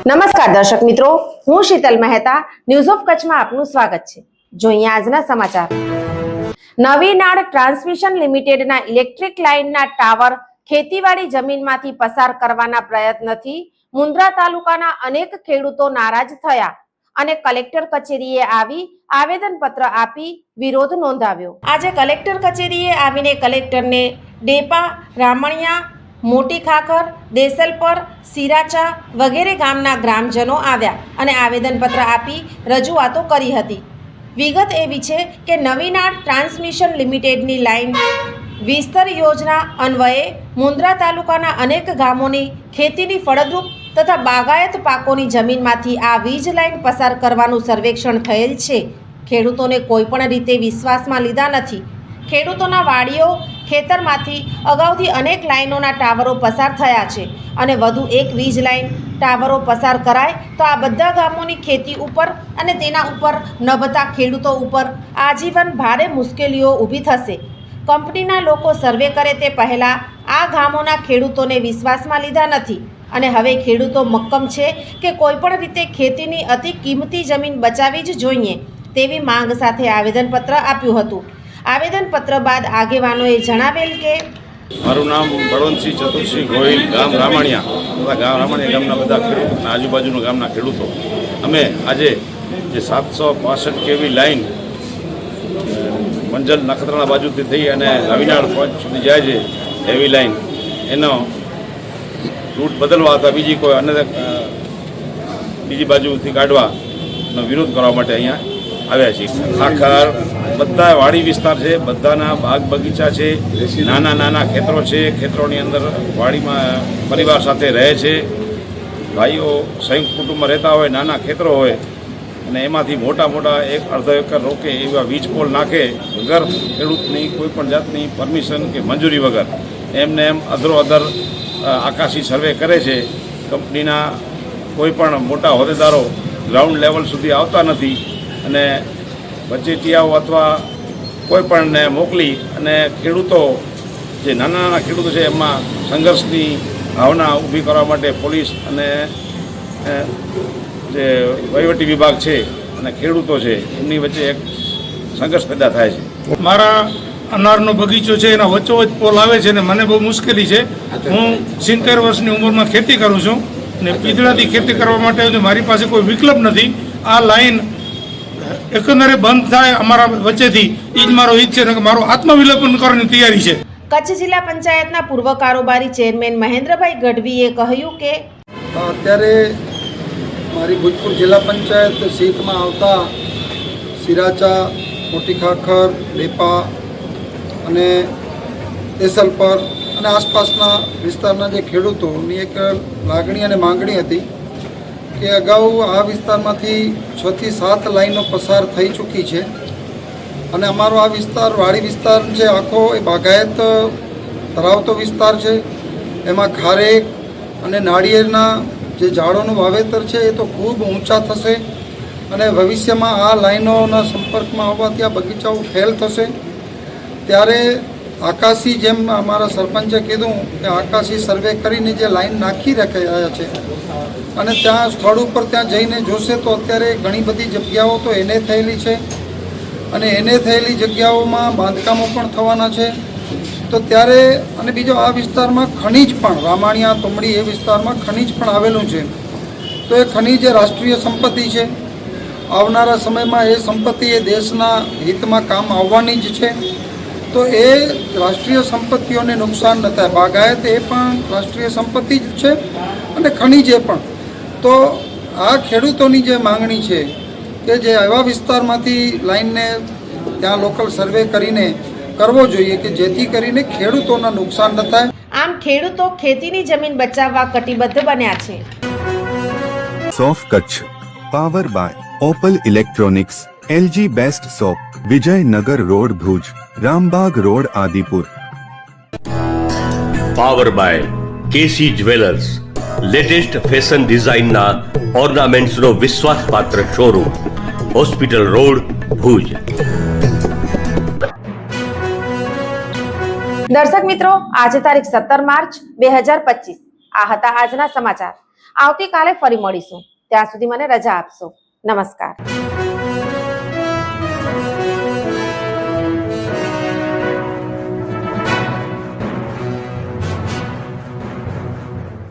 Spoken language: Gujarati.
નમસ્કાર દર્શક મિત્રો, હું શીતલ મહેતા ન્યૂઝ ઓફ કચ્છમાં આપનું સ્વાગત છે। જોઈએ આજના સમાચાર। નવીનાળ ટ્રાન્સમિશન લિમિટેડના ઇલેક્ટ્રિક લાઇનના ટાવર ખેતીવાડી જમીનમાંથી પસાર કરવાના પ્રયત્નથી મુન્દ્રા તાલુકાના અનેક ખેડૂતો નારાજ થયા અને કલેક્ટર કચેરીએ આવી આવેદનપત્ર આપી વિરોધ નોંધાવ્યો। આજે કલેક્ટર કચેરીએ આવીને કલેક્ટરને ડેપા, રામણિયા, મોટી ખાખર, દેસલપર, સિરાચા વગેરે ગામના ગ્રામજનો આવ્યા અને આવેદનપત્ર આપી રજૂઆતો કરી હતી। વિગત એવી છે કે નવીનાળ ટ્રાન્સમિશન લિમિટેડની લાઇન વિસ્તર યોજના અન્વયે મુન્દ્રા તાલુકાના અનેક ગામોની ખેતીની ફળદ્રુપ તથા બાગાયત પાકોની જમીનમાંથી આ વીજ લાઇન પસાર કરવાનું સર્વેક્ષણ થયેલ છે। ખેડૂતોને કોઈપણ રીતે વિશ્વાસમાં લીધા નથી। ખેડૂતોના વાડીઓ ખેતરમાંથી અગાઉથી અનેક લાઇનોના ટાવરો પસાર થયા છે અને વધુ એક વીજ લાઇન ટાવરો પસાર કરાય તો આ બધા ગામોની ખેતી ઉપર અને તેના ઉપર નભતા ખેડૂતો ઉપર આજીવન ભારે મુશ્કેલીઓ ઊભી થશે। કંપનીના લોકો સર્વે કરે તે પહેલાં આ ગામોના ખેડૂતોને વિશ્વાસમાં લીધા નથી અને હવે ખેડૂતો મક્કમ છે કે કોઈપણ રીતે ખેતીની અતિ કિંમતી જમીન બચાવવી જ જોઈએ તેવી માંગ સાથે આવેદનપત્ર આપ્યું હતું। આવેદનપત્ર બાદ આગેવાનોએ જણાવેલ કે મારું નામ બળવંતસિંહ ચતુરસિંહ ગોહિલ, ગામ રામણિયા ગામના બધા ખેડૂતો અને આજુબાજુના ગામના ખેડૂતો અમે આજે જે 765 કેવી લાઈન મંજલ નખત્રાણા બાજુથી થઈ અને નવીનાળ પહોંચ સુધી જાય છે એવી લાઈન એનો રૂટ બદલવા અથવા બીજી કોઈ અન્ય બીજી બાજુથી કાઢવાનો વિરોધ કરવા માટે અહીંયા આવ્યા છીએ। ખાખર બધા વાડી વિસ્તાર છે, બધાના બાગ બગીચા છે, નાના નાના ખેતરો છે, ખેતરોની અંદર વાડીમાં પરિવાર સાથે રહે છે, ભાઈઓ સંયુક્ત કુટુંબમાં રહેતા હોય, નાના ખેતરો હોય અને એમાંથી મોટા મોટા 1-1.5 એકર રોકે એવા વીજ પોલ નાખે વગર ખેડૂતની કોઈ પણ જાતની પરમિશન કે મંજૂરી વગર એમને એમ અધરો અધર આકાશી સર્વે કરે છે। કંપનીના કોઈ પણ મોટા હોદ્દેદારો ગ્રાઉન્ડ લેવલ સુધી આવતા નથી અને વચેટિયાઓ અથવા કોઈ પણને મોકલી અને ખેડૂતો જે નાના નાના ખેડૂતો છે એમાં સંઘર્ષની ભાવના ઊભી કરવા માટે પોલીસ અને જે વહીવટી વિભાગ છે અને ખેડૂતો છે એમની વચ્ચે એક સંઘર્ષ પેદા થાય છે। મારા અનારનો બગીચો છે એના વચ્ચોવચ્ચ પોલ આવે છે અને મને બહુ મુશ્કેલી છે। હું 70 વર્ષની ઉંમરમાં ખેતી કરું છું અને પીધડાથી ખેતી કરવા માટે મારી પાસે કોઈ વિકલ્પ નથી। આ લાઈન એકંદરે બંધ થાય અમારા વચ્ચેથી એ જ મારો હિત છે, મારું આત્મવિલોપન કરવાની તૈયારી છે। કચ્છ જિલ્લા પંચાયતના પૂર્વ કારોબારી ચેરમેન મહેન્દ્રભાઈ ગઢવીએ કહ્યું કે અત્યારે મારી ભૂતપૂર જિલ્લા પંચાયત સીટમાં આવતા સિરાચા, મોટી ખાખર, ડેપા અને દેસલપર અને આસપાસના વિસ્તારના જે ખેડૂતોની એક લાગણી અને માંગણી હતી કે અગાઉ આ વિસ્તારમાંથી 6 થી 7 લાઈનો પસાર થઈ ચૂકી છે અને અમારો આ વિસ્તાર વાડી વિસ્તાર છે, આખો એ બાગાયત ધરાવતો વિસ્તાર છે। એમાં ખારેક અને નાળિયેરના જે ઝાડોનું વાવેતર છે એ તો ખૂબ ઊંચા થશે અને ભવિષ્યમાં આ લાઈનોના સંપર્કમાં આવવાથી આ બગીચાઓ ફેલ થશે। ત્યારે આકાશી, જેમ અમારા સરપંચે કીધું કે આકાશી સર્વે કરીને જે લાઈન નાખી રહ્યા છે અને ત્યાં સ્થળ ઉપર ત્યાં જઈને જોશે તો અત્યારે ઘણી બધી જગ્યાઓ તો એને થયેલી છે અને એને થયેલી જગ્યાઓમાં બાંધકામો પણ થવાના છે। તો ત્યારે અને બીજો આ વિસ્તારમાં ખનીજ પણ રામાણિયા, તમડી એ વિસ્તારમાં ખનીજ પણ આવેલું છે। તો એ ખનીજ એ રાષ્ટ્રીય સંપત્તિ છે। આવનારા સમયમાં એ સંપત્તિ એ દેશના હિતમાં કામ આવવાની જ છે। તો એ રાષ્ટ્રીય સંપત્તિઓને નુકસાન ન થાય। બાગાયત એ પણ રાષ્ટ્રીય સંપત્તિ જ છે અને ખનીજ એ પણ। તો આ ખેડૂતોની જે માંગણી છે કે જે એવા વિસ્તારમાંથી લાઈનને ત્યાં લોકલ સર્વે કરીને કરવો જોઈએ કે જેથી કરીને ખેડૂતોના નુકસાન ન થાય। આમ ખેડૂતો ખેતીની જમીન બચાવવા કટિબદ્ધ બન્યા છે। સોફ Kutch power by Opal electronics, LG best shop, Vijaynagar road Bhuj, Rambag road Adipur. Power by KC jewellers, latest fashion ડિઝાઇનના ઓર્નામેન્ટ્સનો વિશ્વાસપાત્ર શોરૂમ, હોસ્પિટલ રોડ ભુજ। દર્શક મિત્રો, આજે તારીખ 17 માર્ચ 2025 આ હતા આજના સમાચાર. આવતીકાલે ફરી મળીશું. ત્યાં સુધી મને રજા આપશો. નમસ્કાર.